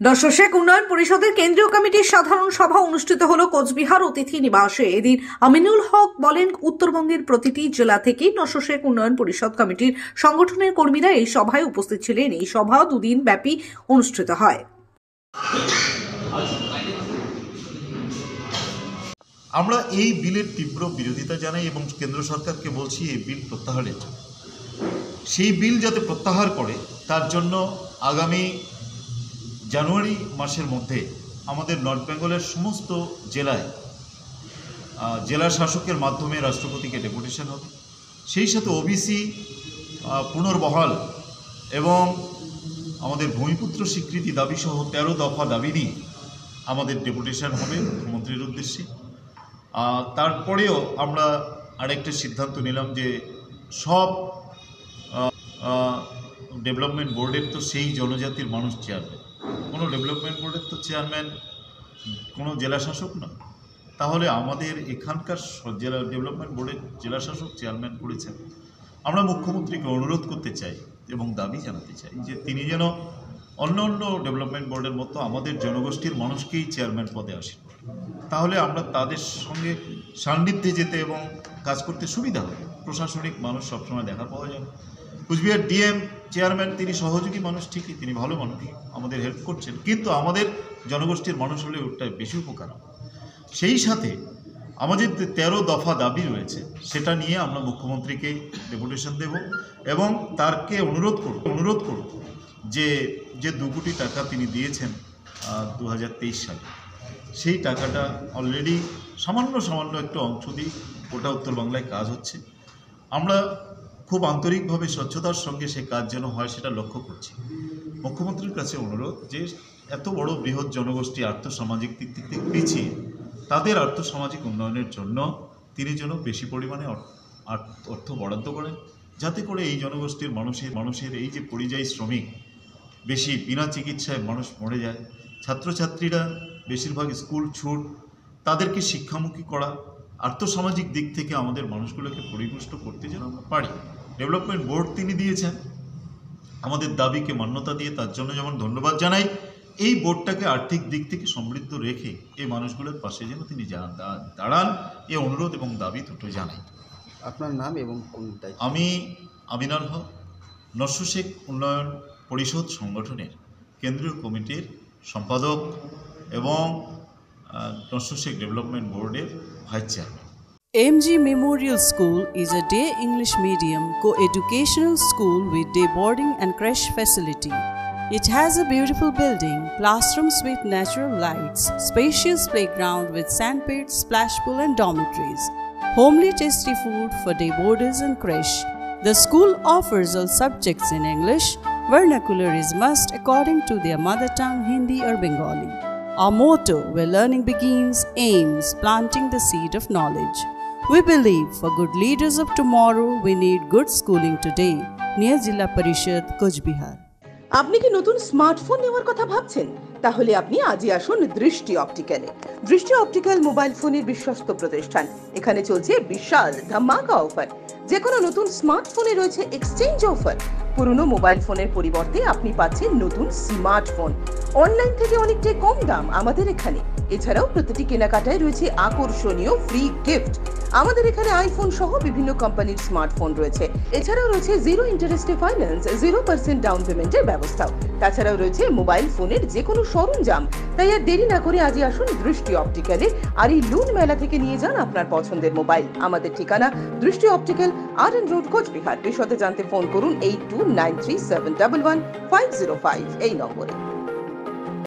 দর্শক উন্নয়ন পরিষদের কেন্দ্রীয় কমিটির সাধারণ সভা অনুষ্ঠিত হলো কোচবিহার অতিথি নিবাসে। এদিন আমিনুল হক বলেন, উত্তরবঙ্গের প্রতিটি জেলা থেকে দর্শক উন্নয়ন পরিষদ কমিটির সংগঠনের কর্মীরা এই সভায় উপস্থিত ছিলেন। এই সভা দুদিন ব্যাপী অনুষ্ঠিত হয়। আমরা এই বিলের তীব্র বিরোধিতা জানাই এবং কেন্দ্র সরকারকে বলছি এই বিল প্রত্যাহারের জন্য। সেই বিল যাতে প্রত্যাহার করে তার জন্য আগামী জানুয়ারি মাসের মধ্যে আমাদের নর্থ বেঙ্গলের সমস্ত জেলায় জেলা শাসকের মাধ্যমে রাষ্ট্রপতিকে ডেপুটেশন হবে। সেই সাথে ওবিসি পুনর্বহাল এবং আমাদের ভূমিপুত্র স্বীকৃতি দাবি সহ 13 দফা দাবি নিয়ে আমাদের ডেপুটেশন হবে মুখ্যমন্ত্রীর উদ্দেশ্যে। তারপরেও আমরা আরেকটা সিদ্ধান্ত নিলাম যে সব ডেভেলপমেন্ট বোর্ডের তো সেই জনজাতির মানুষ চেয়ারম্যান, কোনো ডেভেলপমেন্ট বোর্ডের তো চেয়ারম্যান কোনো জেলা শাসক না। তাহলে আমাদের এখানকার জেলা ডেভেলপমেন্ট বোর্ডের জেলা শাসক চেয়ারম্যান করেছেন। আমরা মুখ্যমন্ত্রীকে অনুরোধ করতে চাই এবং দাবি জানাতে চাই যে তিনি যেন অন্য অন্য ডেভেলপমেন্ট বোর্ডের মতো আমাদের জনগোষ্ঠীর মানুষকেই চেয়ারম্যান পদে আসেন। তাহলে আমরা তাদের সঙ্গে সান্নিধ্যে যেতে এবং কাজ করতে সুবিধা হবে। প্রশাসনিক মানুষ সবসময় দেখা পাওয়া যাবে। কুচবিহার ডিএম চেয়ারম্যান তিনি সহযোগী মানুষ ঠিকই, তিনি ভালো মানুষ, আমাদের হেল্প করছেন, কিন্তু আমাদের জনগোষ্ঠীর মানুষ হলে ওটা বেশি উপকার হবে। সেই সাথে আমাদের 13 দফা দাবি রয়েছে, সেটা নিয়ে আমরা মুখ্যমন্ত্রীকে ডেপুটেশন দেব এবং তারকে অনুরোধ করব যে 2 কোটি টাকা তিনি দিয়েছেন 2023 সালে, সেই টাকাটা অলরেডি সামান্য একটু অংশ দিই, ওটা উত্তরবাংলায় কাজ হচ্ছে। আমরা খুব আন্তরিকভাবে স্বচ্ছতার সঙ্গে সে কাজ যেন হয় সেটা লক্ষ্য করছি। মুখ্যমন্ত্রীর কাছে অনুরোধ যে এত বড় বৃহৎ জনগোষ্ঠী আর্থসামাজিক দিক থেকে পিছিয়ে, তাদের আর্থসামাজিক উন্নয়নের জন্য তিনি যেন বেশি পরিমাণে অর্থ বরাদ্দ করেন, যাতে করে এই জনগোষ্ঠীর মানুষের এই যে পরিযায়ী শ্রমিক, বেশি বিনা চিকিৎসায় মানুষ মরে যায়, ছাত্রছাত্রীরা বেশিরভাগ স্কুল ছুট, তাদেরকে শিক্ষামুখী করা, আর্থসামাজিক দিক থেকে আমাদের মানুষগুলোকে পরিপুষ্ট করতে যেন আমরা পারি। ডেভেলপমেন্ট বোর্ড তিনি দিয়েছেন, আমাদের দাবিকে মান্যতা দিয়ে তার জন্য যেমন ধন্যবাদ জানাই, এই বোর্ডটাকে আর্থিক দিক থেকে সমৃদ্ধ রেখে এই মানুষগুলোর পাশে যেন তিনি দাঁড়ান, এই অনুরোধ এবং দাবি দুটো জানাই। আপনার নাম এবং কোন দায়িত্ব? আমি আমিনুল হক, নস্য উন্নয়ন পরিষদ সংগঠনের কেন্দ্রীয় কমিটির সম্পাদক এবং নস্য ডেভেলপমেন্ট বোর্ডের vice chairman. MG Memorial School is a day English medium co-educational school with day boarding and creche facility. It has a beautiful building, classrooms with natural lights, spacious playground with sandpit, splash pool and dormitories, homely tasty food for day boarders and creche. The school offers all subjects in English. Vernacular is must according to their mother tongue Hindi or Bengali. Our motto, where learning begins, aims planting the seed of knowledge. We believe for good leaders of tomorrow, we need good schooling today. Near Jilla Parishad, Kochbihar. আপনি কি নতুন smartphone নেওয়ার কথা ভাবছেন? তাহলে আপনি আজই আসুন দৃষ্টি অপটিক্যালে। দৃষ্টি অপটিক্যাল মোবাইল ফোনের বিশ্বস্ত প্রতিষ্ঠান। এখানে চলছে বিশাল ধামাকা অফার। যে কোনো নতুন স্মার্টফোনে রয়েছে এক্সচেঞ্জ অফার। পুরনো মোবাইল ফোনের পরিবর্তে আপনি পাচ্ছেন নতুন স্মার্টফোন অনলাইন থেকে অনেকটাই কম দাম আমাদের এখানে। এছাড়াও প্রতিটি কেনাকাটায় রয়েছে আকর্ষণীয় ফ্রি গিফট। আমাদের এখানে আইফোন সহ বিভিন্ন কোম্পানির স্মার্টফোন রয়েছে। এছাড়াও রয়েছে 0 ইন্টারেস্টে ফাইন্যান্স, 0% ডাউন পেমেন্টের ব্যবস্থাও। তাছাড়াও রয়েছে মোবাইল ফোনের যে কোনো সরঞ্জাম। তাই আর দেরি না করে আজই আসুন দৃষ্টি অপটিক্যালে, আর এই লুন মেলা থেকে নিয়ে যান আপনার পছন্দের মোবাইল। আমাদের ঠিকানা দৃষ্টি অপটিক্যাল, RN রোড, কোচবিহার। বিশদে জানতে ফোন করুন 8293711505 এই নম্বরে।